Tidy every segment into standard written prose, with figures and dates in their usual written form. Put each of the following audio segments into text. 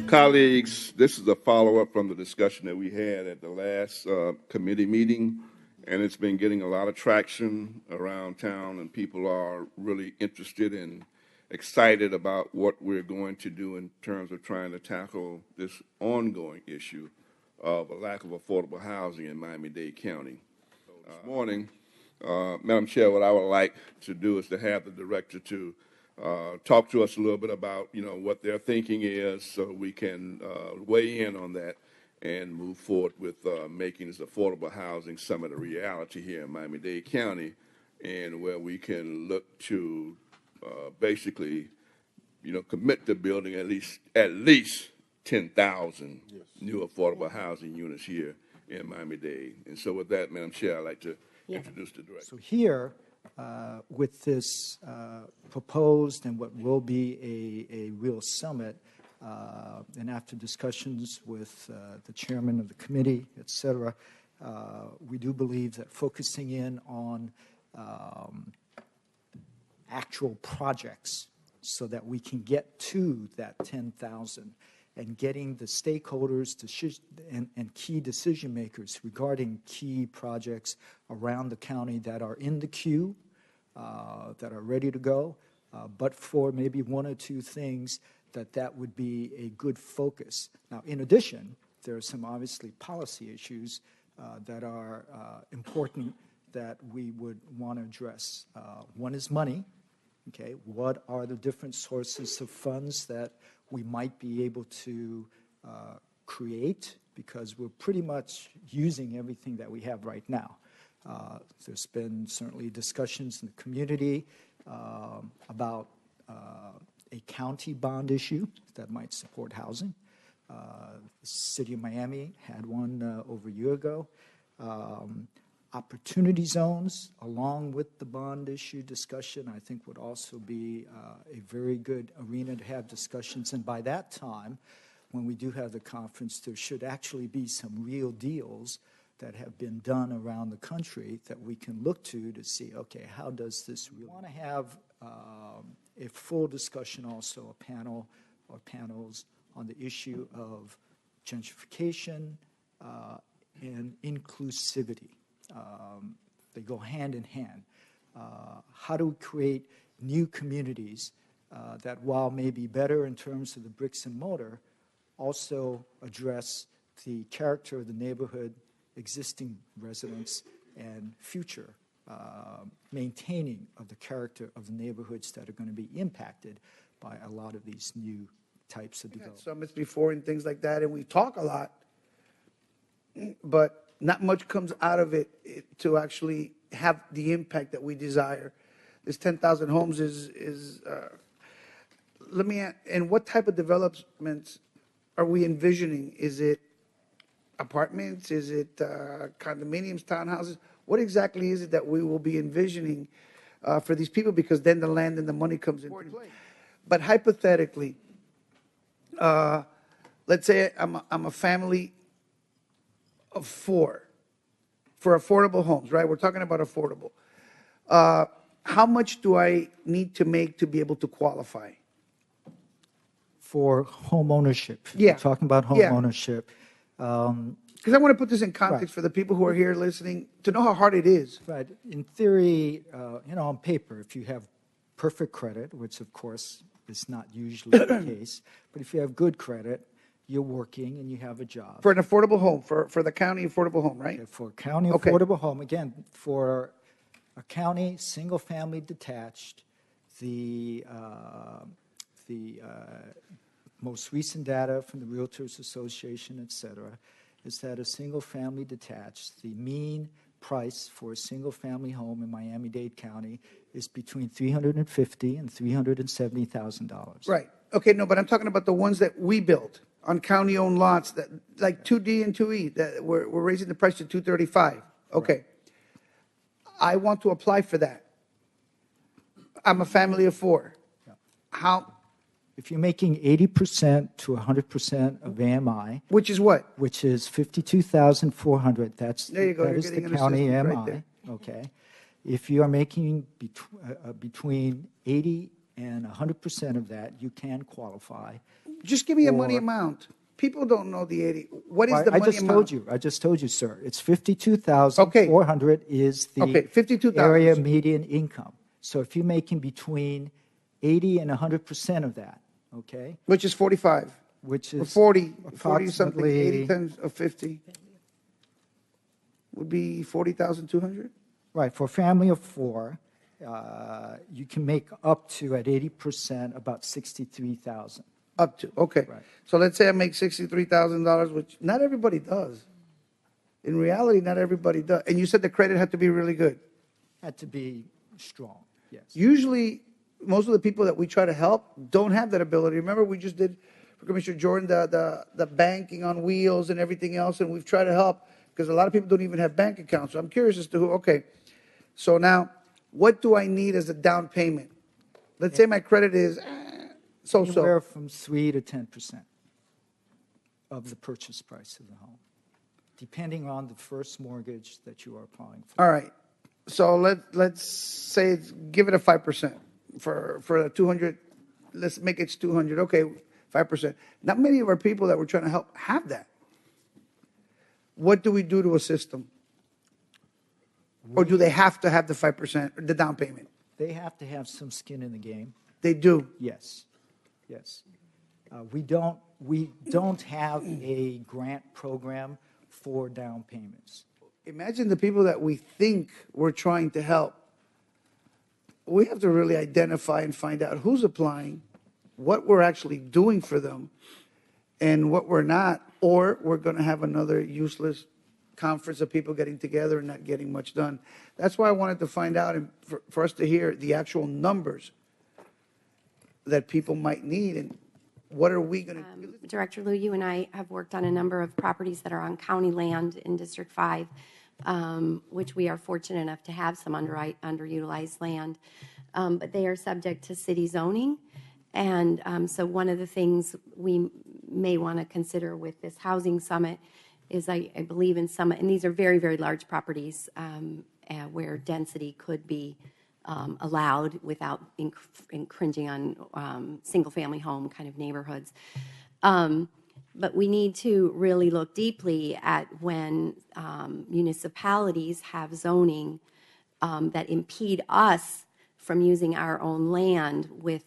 Colleagues, this is a follow-up from the discussion that we had at the last committee meeting, and it's been getting a lot of traction around town, and people are really interested and excited about what we're going to do in terms of trying to tackle this ongoing issue of a lack of affordable housing in Miami-Dade County. This morning, Madam Chair, what I would like to do is to have the director to talk to us a little bit about, what their thinking is, so we can weigh in on that and move forward with making this affordable housing summit a reality here in Miami-Dade County, and where we can look to basically, commit to building at least 10,000 new affordable housing units here in Miami-Dade. And so with that, Madam Chair, I'd like to introduce the director. So here, with this proposed and what will be a real summit, and after discussions with the chairman of the committee, et cetera, we do believe that focusing in on actual projects so that we can get to that 10,000 and getting the stakeholders and key decision makers regarding key projects around the county that are in the queue, that are ready to go, but for maybe one or two things that would be a good focus. Now, in addition, there are some obviously policy issues that are important that we would want to address. One is money. Okay, what are the different sources of funds that we might be able to create, because we're pretty much using everything that we have right now. There's been certainly discussions in the community about a county bond issue that might support housing. The city of Miami had one over a year ago. Opportunity zones, along with the bond issue discussion, I think would also be a very good arena to have discussions. And by that time, when we do have the conference, there should actually be some real deals that have been done around the country that we can look to see, okay, how does this really... We want to have a full discussion, also a panel or panels on the issue of gentrification and inclusivity. They go hand in hand. How do we create new communities that, while maybe better in terms of the bricks and mortar, also address the character of the neighborhood, existing residents, and future maintaining of the character of the neighborhoods that are going to be impacted by a lot of these new types of development. Summits before and things like that, and we talk a lot, but not much comes out of it to actually have the impact that we desire. This 10,000 homes is let me ask, and what type of developments are we envisioning? Is it apartments? Is it condominiums, townhouses? What exactly is it that we will be envisioning for these people? Because then the land and the money comes into play. But hypothetically, let's say I'm a family of 4 for affordable homes, right? We're talking about affordable. How much do I need to make to be able to qualify? For home ownership. Yeah. We're talking about home ownership. Because I want to put this in context for the people who are here listening to know how hard it is. Right. In theory, on paper, if you have perfect credit, which of course is not usually the case, but if you have good credit, you're working and you have a job. For an affordable home, for the county affordable home, right? Okay, for a county affordable home, again, for a county single-family detached, the most recent data from the Realtors Association, et cetera, is that a single-family detached, the mean price for a single-family home in Miami-Dade County is between $350,000 and $370,000. Right. Okay, no, but I'm talking about the ones that we built on county-owned lots, that like 2D and 2E, that we're raising the price to $235,000. Okay. Right. I want to apply for that. I'm a family of 4. Yeah. How? If you're making 80% to 100% of AMI, which is what? Which is $52,400. There you go. That is the county AMI. Right. Okay. If you are making between 80 and 100% of that, you can qualify Just give me a money Or- amount. People don't know the 80. What is I the money just amount? told you. I just told you, sir. It's 52,400 is the Okay, 52,000. area median income. So if you're making between 80 and 100% of that, okay, Which is 45. which Or is 40 something, 80 approximately times of 50 would be 40,200? right for a family of four, you can make up to at 80% about 63,000. Up to, okay. Right. So let's say I make $63,000, which not everybody does. In reality, not everybody does. And you said the credit had to be really good. Had to be strong. Yes. Usually, most of the people that we try to help don't have that ability. Remember, we just did for Commissioner Jordan the banking on wheels and everything else, and we've tried to help because a lot of people don't even have bank accounts. So I'm curious as to who. Okay, so now, what do I need as a down payment? Let's say my credit is so-so. Anywhere from 3 to 10% of the purchase price of the home, depending on the first mortgage that you are applying for. All right. So let's say give it a 5% for the 200. Let's make it 200. Okay, 5%. Not many of our people that we're trying to help have that. What do we do to assist them? Or do they have to have the 5%, the down payment? They have to have some skin in the game. They do. Yes, yes. We don't have a grant program for down payments. Imagine the people that we think we're trying to help. We have to really identify and find out who's applying, what we're actually doing for them, and what we're not, or we're going to have another useless conference of people getting together and not getting much done. That's why I wanted to find out and for us to hear the actual numbers that people might need and what are we going to do? Director Liu, you and I have worked on a number of properties that are on county land in District 5, which we are fortunate enough to have some underutilized land, but they are subject to city zoning. And so one of the things we may want to consider with this housing summit is I believe in some, and these are very, very large properties where density could be allowed without infringing on single-family home kind of neighborhoods. But we need to really look deeply at when municipalities have zoning that impede us from using our own land with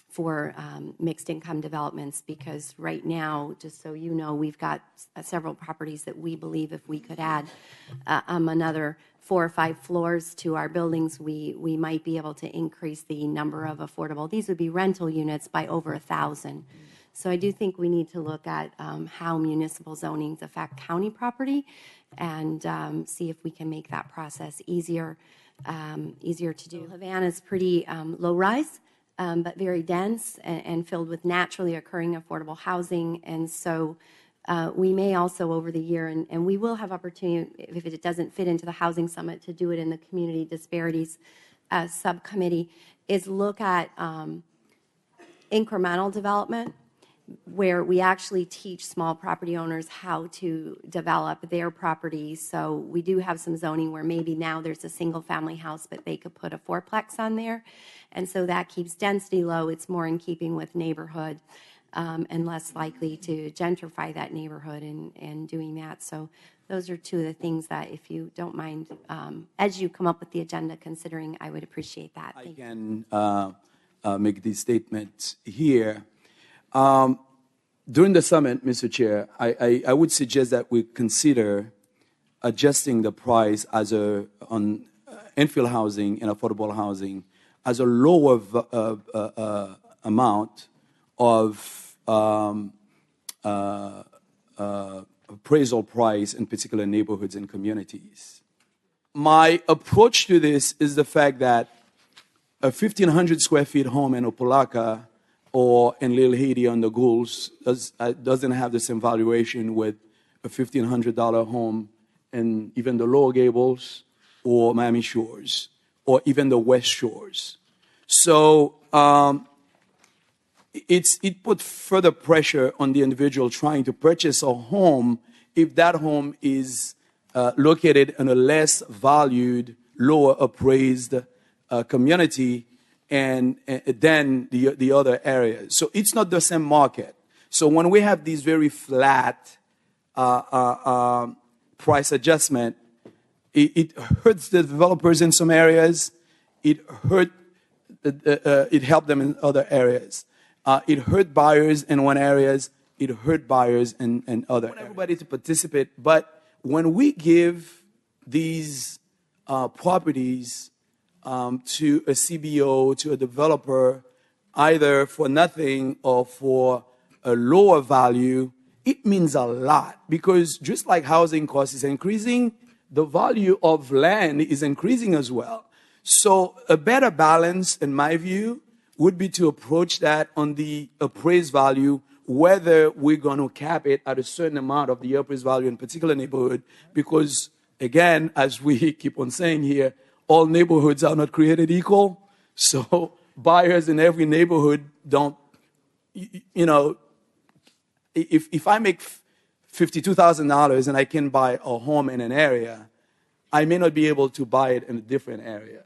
for mixed income developments, because right now, just so you know, we've got several properties that we believe if we could add another 4 or 5 floors to our buildings, we might be able to increase the number of affordable. These would be rental units by over 1,000. So I do think we need to look at how municipal zonings affect county property and see if we can make that process easier to do. Havana is pretty low rise, but very dense and filled with naturally occurring affordable housing. And so we may also over the year, and we will have opportunity, if it doesn't fit into the Housing Summit, to do it in the Community Disparities Subcommittee, is look at incremental development, where we actually teach small property owners how to develop their properties. So we do have some zoning where maybe now there's a single family house, but they could put a 4-plex on there. And so that keeps density low. It's more in keeping with neighborhood and less likely to gentrify that neighborhood and doing that. So those are 2 of the things that, if you don't mind, as you come up with the agenda considering, I would appreciate that. Thank you. I can make these statements here. During the summit, Mr. Chair, I would suggest that we consider adjusting the price on infill housing and affordable housing as a lower amount of appraisal price in particular neighborhoods and communities. My approach to this is the fact that a 1,500 square feet home in Opelika or in Little Haiti on the Gulls doesn't have the same valuation with a $1,500 home in even the Lower Gables or Miami Shores or even the West Shores. So it put further pressure on the individual trying to purchase a home if that home is located in a less valued, lower appraised community, and than the other areas. So it's not the same market. So when we have these very flat price adjustment, it hurts the developers in some areas. It helped them in other areas. It hurt buyers in one areas. It hurt buyers in other. I want everybody to participate, but when we give these properties to a CBO, to a developer, either for nothing or for a lower value, it means a lot, because just like housing costs is increasing, the value of land is increasing as well. So a better balance, in my view, would be to approach that on the appraised value, whether we're going to cap it at a certain amount of the appraised value in a particular neighborhood, because, again, as we keep on saying here, all neighborhoods are not created equal. So buyers in every neighborhood don't, if I make $52,000 and I can buy a home in an area, I may not be able to buy it in a different area.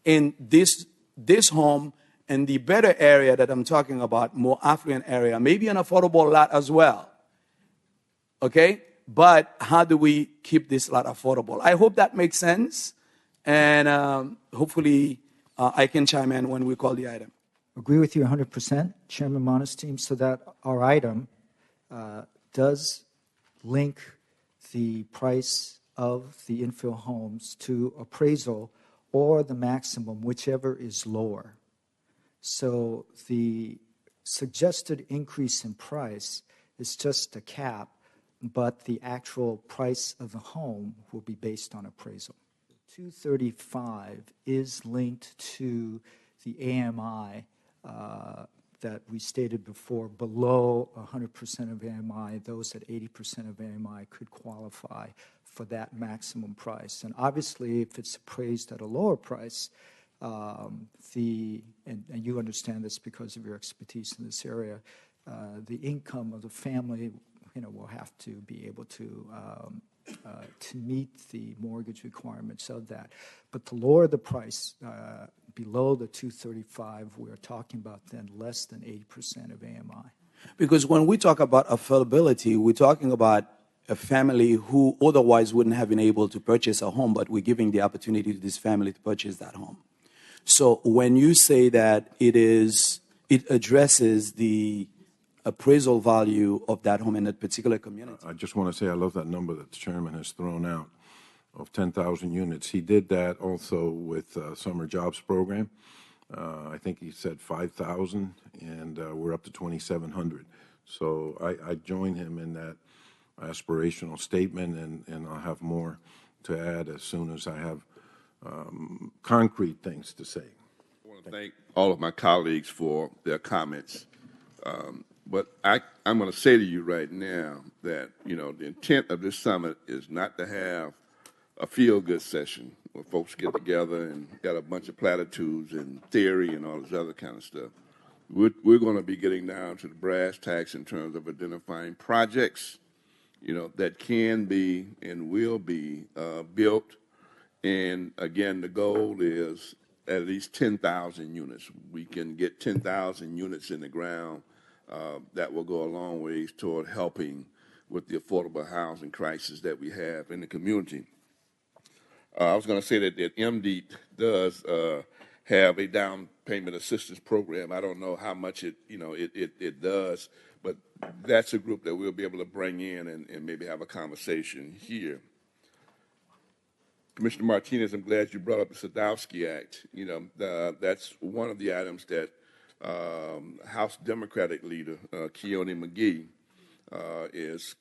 In this home, in the better area that I'm talking about, more affluent area, maybe an affordable lot as well. Okay? But how do we keep this lot affordable? I hope that makes sense. And hopefully I can chime in when we call the item. Agree with you 100%, Chairman Monestein, so that our item does link the price of the infill homes to appraisal or the maximum, whichever is lower. So the suggested increase in price is just a cap, but the actual price of the home will be based on appraisal. 235 is linked to the AMI that we stated before. Below 100% of AMI, those at 80% of AMI could qualify for that maximum price. And obviously, if it's appraised at a lower price, and you understand this because of your expertise in this area, the income of the family, will have to be able to meet the mortgage requirements of that. But to lower the price below the 235, we're talking about then less than 80% of AMI. Because when we talk about affordability, we're talking about a family who otherwise wouldn't have been able to purchase a home, but we're giving the opportunity to this family to purchase that home. So when you say that it addresses the appraisal value of that home in that particular community. I just want to say I love that number that the chairman has thrown out of 10,000 units. He did that also with Summer Jobs Program. I think he said 5,000, and we're up to 2,700. So I join him in that aspirational statement, and I'll have more to add as soon as I have concrete things to say. I want to thank all of my colleagues for their comments. But I'm going to say to you right now that, the intent of this summit is not to have a feel-good session where folks get together and got a bunch of platitudes and theory and all this other kind of stuff. We're going to be getting down to the brass tacks in terms of identifying projects, that can be and will be built. And, again, the goal is at least 10,000 units. We can get 10,000 units in the ground. That will go a long ways toward helping with the affordable housing crisis that we have in the community. I was going to say that MDEEP does have a down payment assistance program. I don't know how much it does, but that's a group that we'll be able to bring in and maybe have a conversation here. Commissioner Martinez, I'm glad you brought up the Sadowski Act. That's one of the items that House Democratic leader Keone McGee is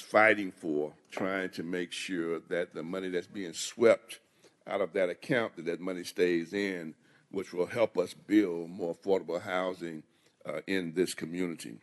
fighting for, trying to make sure that the money that's being swept out of that account, that money stays in, which will help us build more affordable housing in this community.